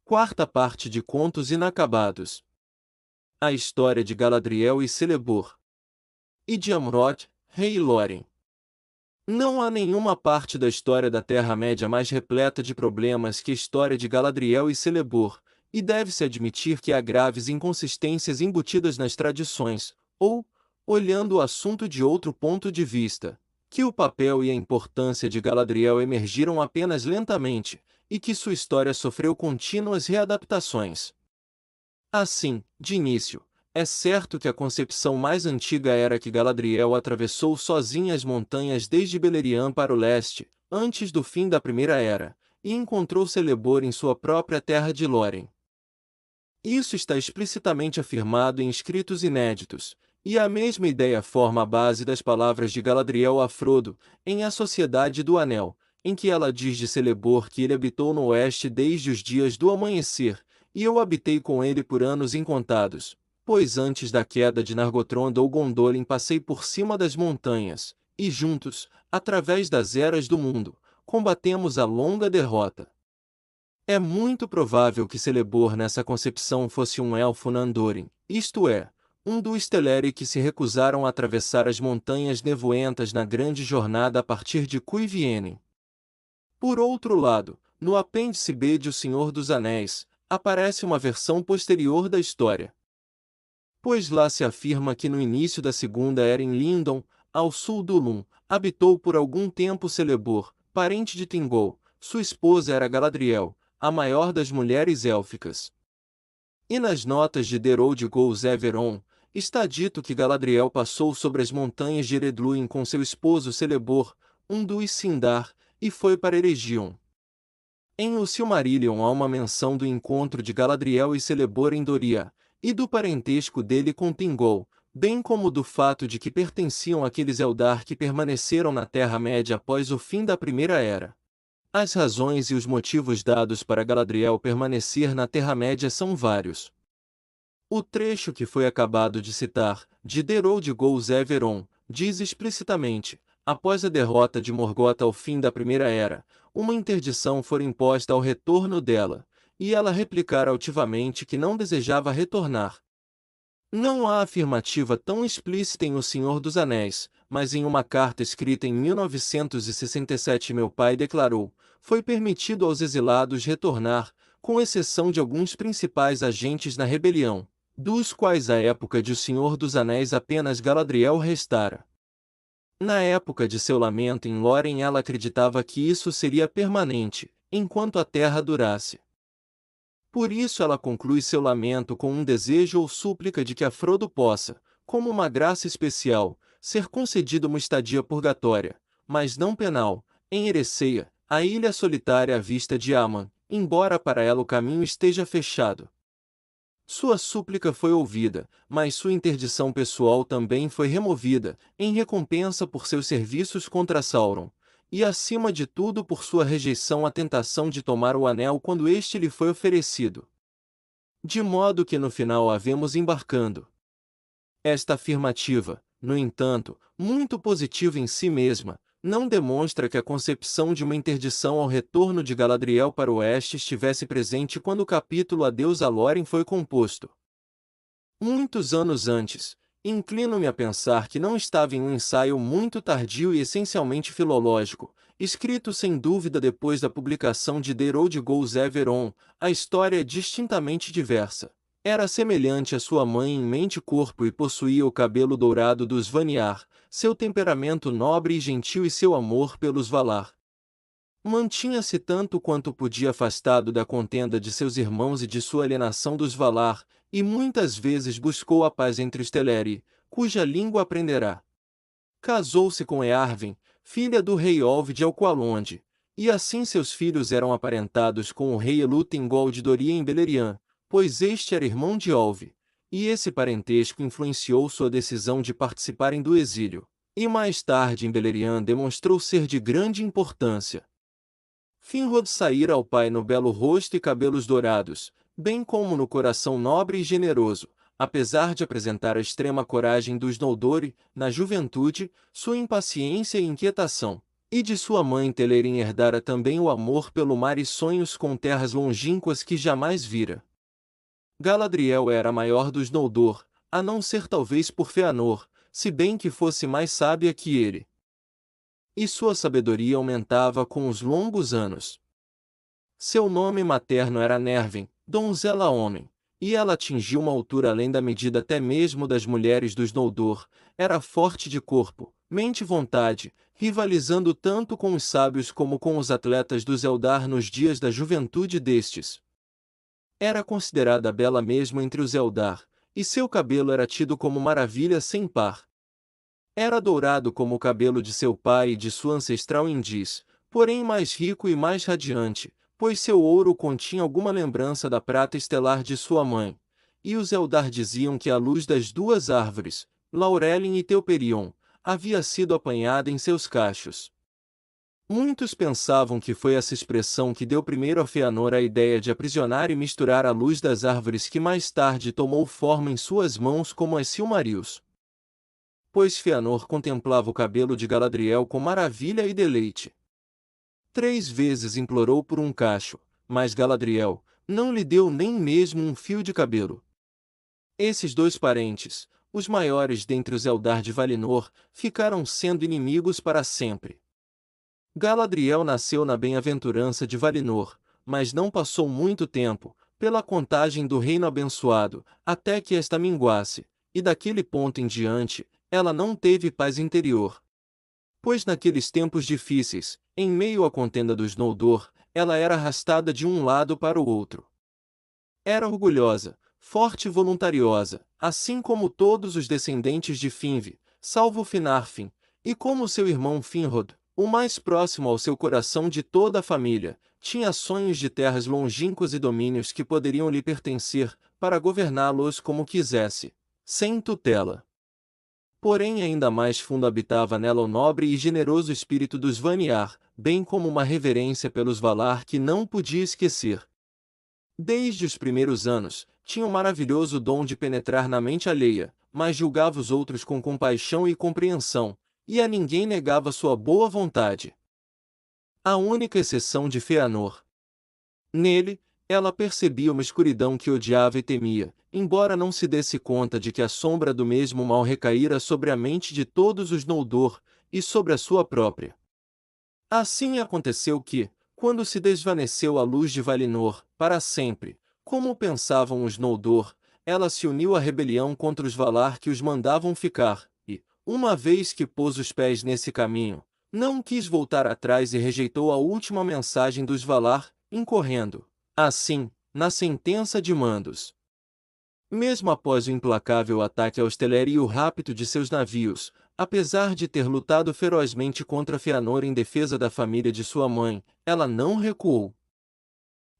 Quarta parte de Contos Inacabados. A história de Galadriel e Celeborn. E de Amrod, rei Lórien. Não há nenhuma parte da história da Terra-média mais repleta de problemas que a história de Galadriel e Celeborn, e deve-se admitir que há graves inconsistências embutidas nas tradições, ou, olhando o assunto de outro ponto de vista, que o papel e a importância de Galadriel emergiram apenas lentamente, e que sua história sofreu contínuas readaptações. Assim, de início, é certo que a concepção mais antiga era que Galadriel atravessou sozinha as montanhas desde Beleriand para o leste, antes do fim da Primeira Era, e encontrou Celeborn em sua própria terra de Lórien. Isso está explicitamente afirmado em escritos inéditos, e a mesma ideia forma a base das palavras de Galadriel a Frodo, em A Sociedade do Anel, em que ela diz de Celeborn que ele habitou no oeste desde os dias do amanhecer, e eu habitei com ele por anos incontados, pois antes da queda de Nargothrond ou Gondolin passei por cima das montanhas, e juntos, através das eras do mundo, combatemos a longa derrota. É muito provável que Celeborn nessa concepção fosse um elfo Nandorin, isto é, um dos Teleri que se recusaram a atravessar as montanhas nevoentas na grande jornada a partir de Cuivienen. Por outro lado, no apêndice B de O Senhor dos Anéis, aparece uma versão posterior da história. Pois lá se afirma que no início da Segunda Era em Lindon, ao sul do Lum, habitou por algum tempo Celeborn, parente de Thingol, sua esposa era Galadriel, a maior das mulheres élficas. E nas notas de Derod Gouzeveron, está dito que Galadriel passou sobre as montanhas de Eredluin com seu esposo Celeborn, um dos Sindar, e foi para Eregion. Em O Silmarillion há uma menção do encontro de Galadriel e Celeborn em Doria, e do parentesco dele com Thingol, bem como do fato de que pertenciam àqueles Eldar que permaneceram na Terra-média após o fim da Primeira Era. As razões e os motivos dados para Galadriel permanecer na Terra-média são vários. O trecho que foi acabado de citar, de Derod Gouzeveron, diz explicitamente: após a derrota de Morgoth ao fim da Primeira Era, uma interdição fora imposta ao retorno dela, e ela replicara altivamente que não desejava retornar. Não há afirmativa tão explícita em O Senhor dos Anéis, mas em uma carta escrita em 1967 meu pai declarou: foi permitido aos exilados retornar, com exceção de alguns principais agentes na rebelião, dos quais à época de O Senhor dos Anéis apenas Galadriel restara. Na época de seu lamento em Lórien ela acreditava que isso seria permanente, enquanto a terra durasse. Por isso ela conclui seu lamento com um desejo ou súplica de que a Frodo possa, como uma graça especial, ser concedida uma estadia purgatória, mas não penal, em Eressëa, a ilha solitária à vista de Aman, embora para ela o caminho esteja fechado. Sua súplica foi ouvida, mas sua interdição pessoal também foi removida, em recompensa por seus serviços contra Sauron, e acima de tudo por sua rejeição à tentação de tomar o anel quando este lhe foi oferecido. De modo que no final a vemos embarcando. Esta afirmativa, no entanto, muito positiva em si mesma, não demonstra que a concepção de uma interdição ao retorno de Galadriel para o oeste estivesse presente quando o capítulo Adeus a Lórien foi composto. Muitos anos antes, inclino-me a pensar que não estava em um ensaio muito tardio e essencialmente filológico, escrito sem dúvida depois da publicação de Derod Gouzeveron, a história é distintamente diversa. Era semelhante à sua mãe em mente e corpo e possuía o cabelo dourado dos Vanyar, seu temperamento nobre e gentil e seu amor pelos Valar. Mantinha-se tanto quanto podia afastado da contenda de seus irmãos e de sua alienação dos Valar, e muitas vezes buscou a paz entre os Teleri, cuja língua aprenderá. Casou-se com Eärvin, filha do rei Olv de Elqualonde, e assim seus filhos eram aparentados com o rei Elú-Thingol de Doria em Beleriand, pois este era irmão de Olv, e esse parentesco influenciou sua decisão de participarem do exílio, e mais tarde em Beleriand demonstrou ser de grande importância. Finrod saíra ao pai no belo rosto e cabelos dourados, bem como no coração nobre e generoso, apesar de apresentar a extrema coragem dos Noldori, na juventude, sua impaciência e inquietação, E de sua mãe Telerin herdara também o amor pelo mar e sonhos com terras longínquas que jamais vira. Galadriel era a maior dos Noldor, a não ser talvez por Fëanor, se bem que fosse mais sábia que ele. E sua sabedoria aumentava com os longos anos. Seu nome materno era Nervin, donzela-homem, e ela atingiu uma altura além da medida até mesmo das mulheres dos Noldor. Era forte de corpo, mente e vontade, rivalizando tanto com os sábios como com os atletas dos Eldar nos dias da juventude destes. Era considerada bela mesmo entre os Eldar, e seu cabelo era tido como maravilha sem par. Era dourado como o cabelo de seu pai e de sua ancestral Indis, porém mais rico e mais radiante, pois seu ouro continha alguma lembrança da prata estelar de sua mãe. E os Eldar diziam que a luz das duas árvores, Laurelin e Telperion, havia sido apanhada em seus cachos. Muitos pensavam que foi essa expressão que deu primeiro a Fëanor a ideia de aprisionar e misturar a luz das árvores que mais tarde tomou forma em suas mãos como as Silmarils. Pois Fëanor contemplava o cabelo de Galadriel com maravilha e deleite. 3 vezes implorou por um cacho, mas Galadriel não lhe deu nem mesmo um fio de cabelo. Esses dois parentes, os maiores dentre os Eldar de Valinor, ficaram sendo inimigos para sempre. Galadriel nasceu na bem-aventurança de Valinor, mas não passou muito tempo, pela contagem do reino abençoado, até que esta minguasse, e daquele ponto em diante, ela não teve paz interior. Pois naqueles tempos difíceis, em meio à contenda dos Noldor, ela era arrastada de um lado para o outro. Era orgulhosa, forte e voluntariosa, assim como todos os descendentes de Finve, salvo Finarfin, e como seu irmão Finrod, o mais próximo ao seu coração de toda a família, tinha sonhos de terras longínquas e domínios que poderiam lhe pertencer, para governá-los como quisesse, sem tutela. Porém ainda mais fundo habitava nela o nobre e generoso espírito dos Vanyar, bem como uma reverência pelos Valar que não podia esquecer. Desde os primeiros anos, tinha o maravilhoso dom de penetrar na mente alheia, mas julgava os outros com compaixão e compreensão, e a ninguém negava sua boa vontade. A única exceção de Fëanor. Nele, ela percebia uma escuridão que odiava e temia, embora não se desse conta de que a sombra do mesmo mal recaíra sobre a mente de todos os Noldor, e sobre a sua própria. Assim aconteceu que, quando se desvaneceu a luz de Valinor, para sempre, como pensavam os Noldor, ela se uniu à rebelião contra os Valar que os mandavam ficar, e, uma vez que pôs os pés nesse caminho, não quis voltar atrás e rejeitou a última mensagem dos Valar, incorrendo, assim, na sentença de Mandos. Mesmo após o implacável ataque aos Teleri e o rapto de seus navios, apesar de ter lutado ferozmente contra Fëanor em defesa da família de sua mãe, ela não recuou.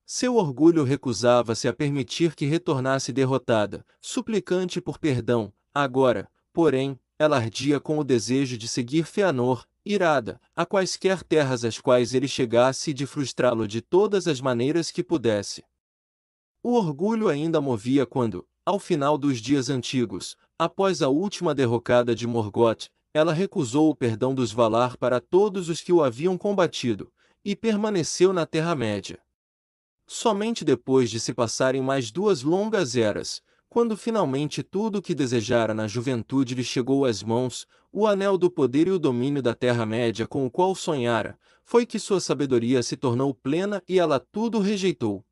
Seu orgulho recusava-se a permitir que retornasse derrotada, suplicante por perdão. Agora, porém, ela ardia com o desejo de seguir Fëanor, irada, a quaisquer terras às quais ele chegasse e de frustrá-lo de todas as maneiras que pudesse. O orgulho ainda movia quando, ao final dos dias antigos, após a última derrocada de Morgoth, ela recusou o perdão dos Valar para todos os que o haviam combatido, e permaneceu na Terra-média. Somente depois de se passarem mais 2 longas eras, quando finalmente tudo o que desejara na juventude lhe chegou às mãos, o anel do poder e o domínio da Terra-média com o qual sonhara, foi que sua sabedoria se tornou plena e ela tudo rejeitou.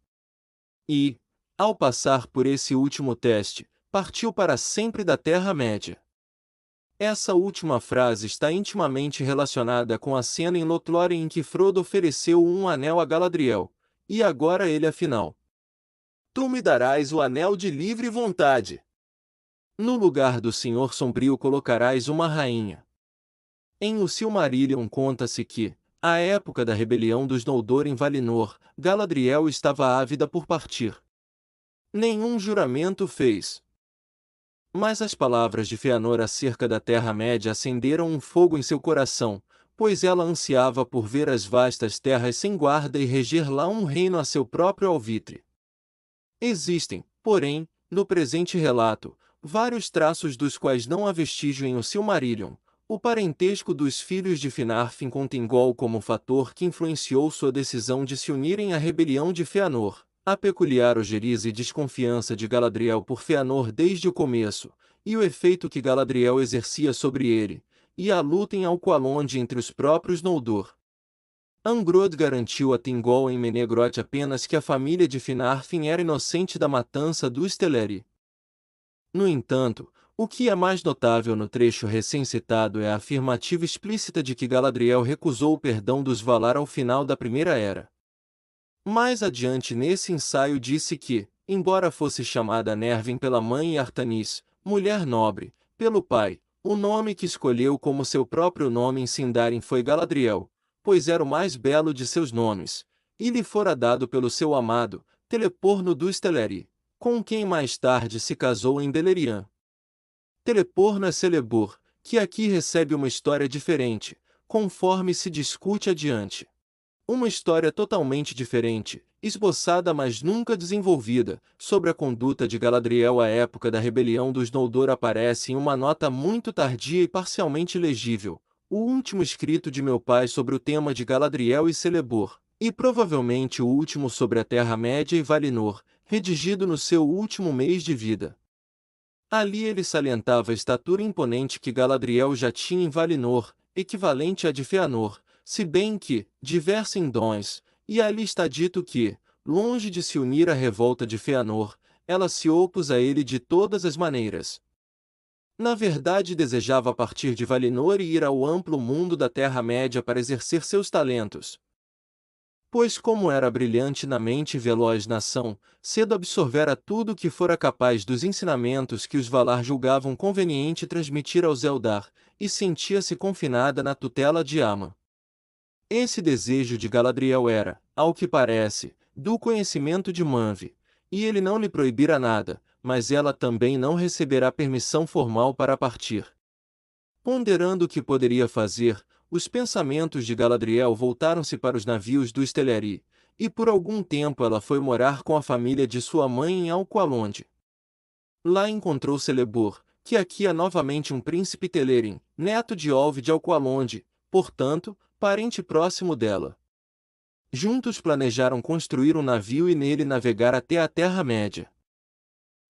E, ao passar por esse último teste, partiu para sempre da Terra-média. Essa última frase está intimamente relacionada com a cena em Lothlórien em que Frodo ofereceu um anel a Galadriel, e agora ele afinal. Tu me darás o anel de livre vontade. No lugar do Senhor Sombrio colocarás uma rainha. Em O Silmarillion conta-se que, à época da rebelião dos Noldor em Valinor, Galadriel estava ávida por partir. Nenhum juramento fez. Mas as palavras de Fëanor acerca da Terra-média acenderam um fogo em seu coração, pois ela ansiava por ver as vastas terras sem guarda e reger lá um reino a seu próprio alvitre. Existem, porém, no presente relato, vários traços dos quais não há vestígio em O Silmarillion, O parentesco dos filhos de Finarfin com Thingol como fator que influenciou sua decisão de se unirem à rebelião de Fëanor, a peculiar ojeriza e desconfiança de Galadriel por Fëanor desde o começo, e o efeito que Galadriel exercia sobre ele, e a luta em Alqualond entre os próprios Noldor. Angrod garantiu a Thingol em Menegroth apenas que a família de Finarfin era inocente da matança dos Teleri. No entanto, o que é mais notável no trecho recém-citado é a afirmativa explícita de que Galadriel recusou o perdão dos Valar ao final da Primeira Era. Mais adiante nesse ensaio disse que, embora fosse chamada Nervin pela mãe e Artanis, mulher nobre, pelo pai, o nome que escolheu como seu próprio nome em Sindarin foi Galadriel, pois era o mais belo de seus nomes, e lhe fora dado pelo seu amado, Teleporno dos Teleri, com quem mais tarde se casou em Beleriand. Teleporno é Celeborn, que aqui recebe uma história diferente, conforme se discute adiante. Uma história totalmente diferente, esboçada mas nunca desenvolvida, sobre a conduta de Galadriel à época da rebelião dos Noldor aparece em uma nota muito tardia e parcialmente legível, o último escrito de meu pai sobre o tema de Galadriel e Celeborn, e provavelmente o último sobre a Terra-média e Valinor, redigido no seu último mês de vida. Ali ele salientava a estatura imponente que Galadriel já tinha em Valinor, equivalente à de Fëanor, se bem que, diversa em dons, e ali está dito que, longe de se unir à revolta de Fëanor, ela se opôs a ele de todas as maneiras. Na verdade desejava partir de Valinor e ir ao amplo mundo da Terra-média para exercer seus talentos. Pois como era brilhante na mente e veloz na ação, cedo absorvera tudo o que fora capaz dos ensinamentos que os Valar julgavam conveniente transmitir aos Eldar, e sentia-se confinada na tutela de Ama. Esse desejo de Galadriel era, ao que parece, do conhecimento de Manwë, e ele não lhe proibira nada, mas ela também não receberá permissão formal para partir. Ponderando o que poderia fazer, os pensamentos de Galadriel voltaram-se para os navios dos Teleri, e por algum tempo ela foi morar com a família de sua mãe em Alqualond. Lá encontrou Celeborn, que aqui é novamente um príncipe Telerin, neto de Olv de Alqualond, portanto, parente próximo dela. Juntos planejaram construir um navio e nele navegar até a Terra-média.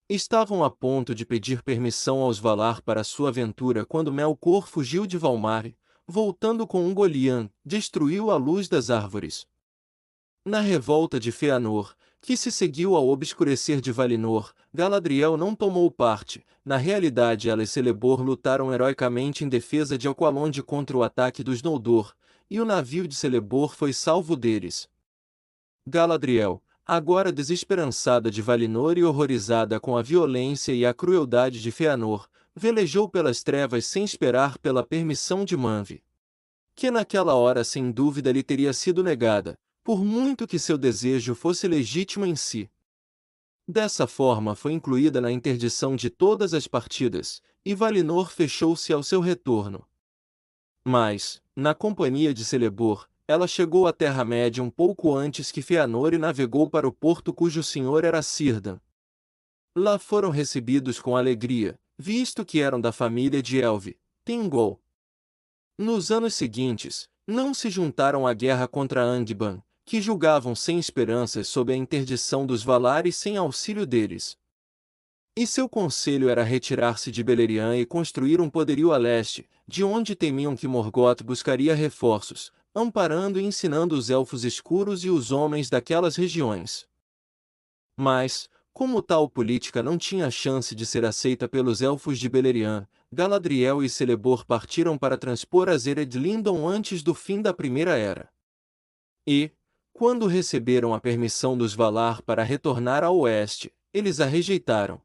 Estavam a ponto de pedir permissão aos Valar para sua aventura quando Melkor fugiu de Valmar, voltando com Ungoliant, destruiu a luz das árvores. Na revolta de Fëanor, que se seguiu ao obscurecer de Valinor, Galadriel não tomou parte. Na realidade ela e Celeborn lutaram heroicamente em defesa de Alqualond contra o ataque dos Noldor, e o navio de Celeborn foi salvo deles. Galadriel, agora desesperançada de Valinor e horrorizada com a violência e a crueldade de Fëanor, velejou pelas trevas sem esperar pela permissão de Manwë, que naquela hora sem dúvida lhe teria sido negada, por muito que seu desejo fosse legítimo em si. Dessa forma foi incluída na interdição de todas as partidas, e Valinor fechou-se ao seu retorno. Mas, na companhia de Celeborn, ela chegou à Terra-média um pouco antes que Fëanor e navegou para o porto cujo senhor era Círdan. Lá foram recebidos com alegria, visto que eram da família de Elvi, Thingol. Nos anos seguintes, não se juntaram à guerra contra Angband, que julgavam sem esperanças sob a interdição dos Valar e sem auxílio deles. E seu conselho era retirar-se de Beleriand e construir um poderio a leste, de onde temiam que Morgoth buscaria reforços, amparando e ensinando os Elfos escuros e os homens daquelas regiões. Mas, como tal política não tinha chance de ser aceita pelos Elfos de Beleriand, Galadriel e Celeborn partiram para transpor as Ered Lindon antes do fim da Primeira Era. E, quando receberam a permissão dos Valar para retornar ao oeste, eles a rejeitaram.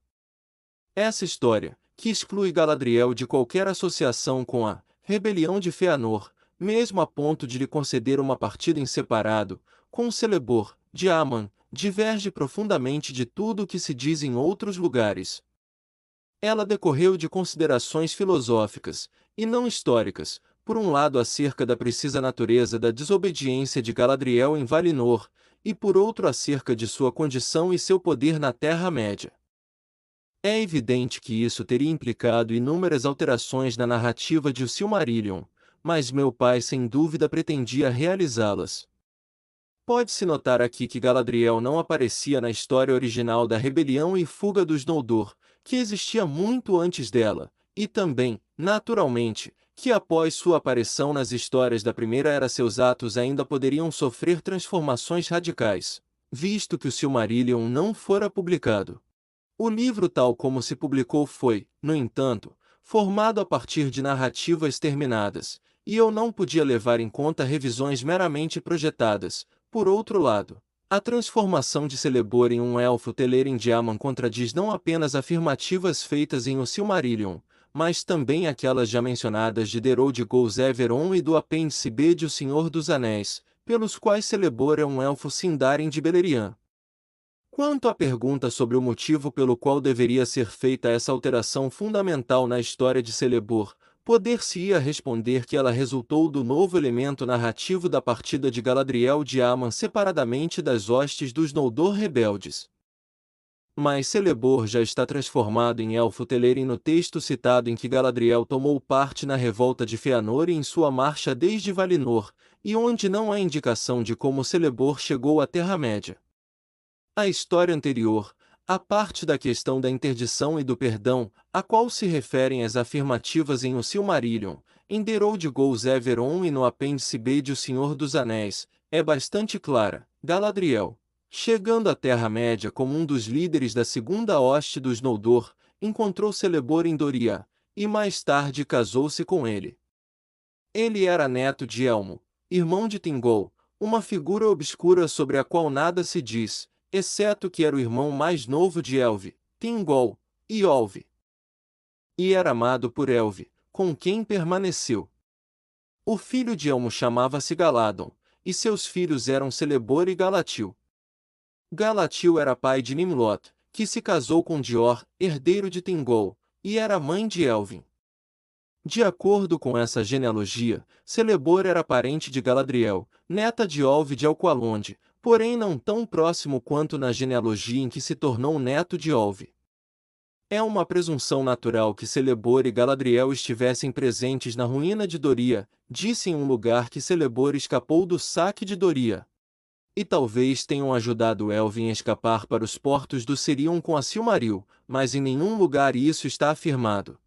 Essa história, que exclui Galadriel de qualquer associação com a rebelião de Fëanor, mesmo a ponto de lhe conceder uma partida em separado, com Celeborn, de Aman, diverge profundamente de tudo o que se diz em outros lugares. Ela decorreu de considerações filosóficas, e não históricas, por um lado acerca da precisa natureza da desobediência de Galadriel em Valinor, e por outro acerca de sua condição e seu poder na Terra-média. É evidente que isso teria implicado inúmeras alterações na narrativa de O Silmarillion, mas meu pai sem dúvida pretendia realizá-las. Pode-se notar aqui que Galadriel não aparecia na história original da rebelião e fuga dos Noldor, que existia muito antes dela, e também, naturalmente, que após sua aparição nas histórias da Primeira Era seus atos ainda poderiam sofrer transformações radicais, visto que o Silmarillion não fora publicado. O livro tal como se publicou foi, no entanto, formado a partir de narrativas terminadas, e eu não podia levar em conta revisões meramente projetadas. Por outro lado, a transformação de Celeborn em um elfo Telêrin-Diaman contradiz não apenas afirmativas feitas em O Silmarillion, mas também aquelas já mencionadas de The Road Goes Everon e do apêndice B de O Senhor dos Anéis, pelos quais Celeborn é um elfo Sindarin de Beleriand. Quanto à pergunta sobre o motivo pelo qual deveria ser feita essa alteração fundamental na história de Celeborn, poder-se-ia responder que ela resultou do novo elemento narrativo da partida de Galadriel de Aman separadamente das hostes dos Noldor rebeldes. Mas Celeborn já está transformado em elfo Telêrin no texto citado em que Galadriel tomou parte na revolta de Fëanor e em sua marcha desde Valinor, e onde não há indicação de como Celeborn chegou à Terra-média. A história anterior, a parte da questão da interdição e do perdão, a qual se referem as afirmativas em O Silmarillion, em The Road Goes Everon e no apêndice B de O Senhor dos Anéis, é bastante clara. Galadriel, chegando à Terra-média como um dos líderes da segunda hoste dos Noldor, encontrou Celeborn em Doria, e mais tarde casou-se com ele. Ele era neto de Elmo, irmão de Thingol, uma figura obscura sobre a qual nada se diz, exceto que era o irmão mais novo de Elvi, Thingol, e Olvi. E era amado por Elvi, com quem permaneceu. O filho de Elmo chamava-se Galadon, e seus filhos eram Celeborn e Galatil. Galatil era pai de Nimlot, que se casou com Dior, herdeiro de Thingol, e era mãe de Elvin. De acordo com essa genealogia, Celeborn era parente de Galadriel, neta de Olvi de Elqualonde, porém não tão próximo quanto na genealogia em que se tornou neto de Olvi. É uma presunção natural que Celeborn e Galadriel estivessem presentes na ruína de Doria, disse em um lugar que Celeborn escapou do saque de Doria. E talvez tenham ajudado Elvin a escapar para os portos do Sirion com a Silmaril, mas em nenhum lugar isso está afirmado.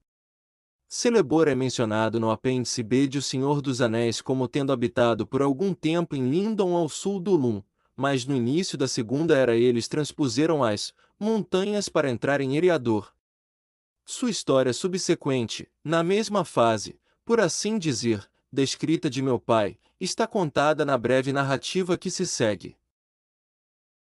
Celeborn é mencionado no apêndice B de O Senhor dos Anéis como tendo habitado por algum tempo em Lindon ao sul do Lum, mas no início da Segunda Era eles transpuseram as montanhas para entrar em Eriador. Sua história subsequente, na mesma fase, por assim dizer, descrita de meu pai, está contada na breve narrativa que se segue.